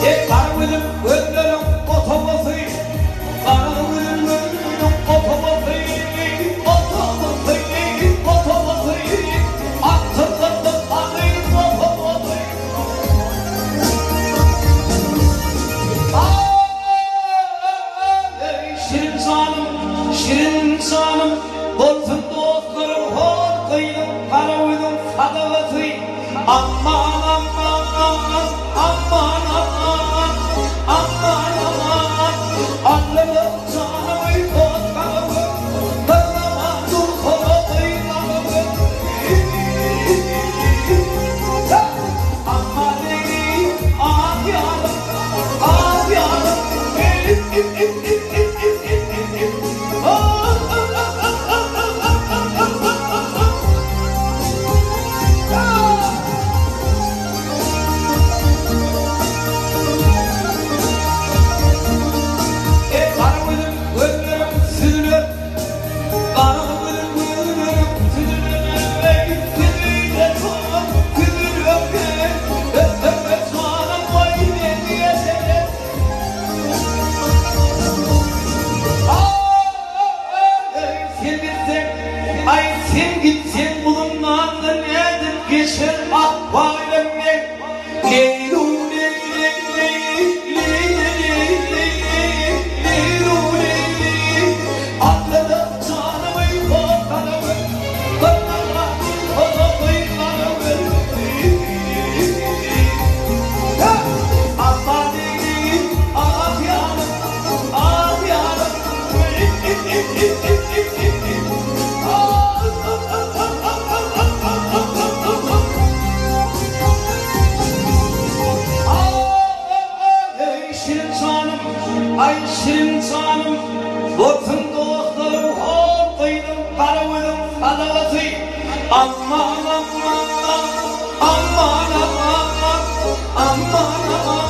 Karımın gözlerim otoması, karımın gözlerim otoması, otoması, aksızlıklı kanıyım otoması. Şirin canım, şirin canım, olsun dostlarım, hor kıyım, karımın sadavası. Aman aman aman, aman aman, aman aman. Anladım canımı korkarımı, kırlamadım korkuylarımı. Aman değil, ah yarım, ah yarım. Ay sen gitsen bulunmaz da nedir geçer ahvalimle. Leylu leyli leyli leyli leylu leyli. Atladım canımı korkarımı, kırlamadım korkuylarımı. Aman değil, ah yarım, ah yarım. Şirin canım, ay şirin canım, olsun dostlarım, hopluyum, karımın sadavası. Aman aman, aman aman, aman aman.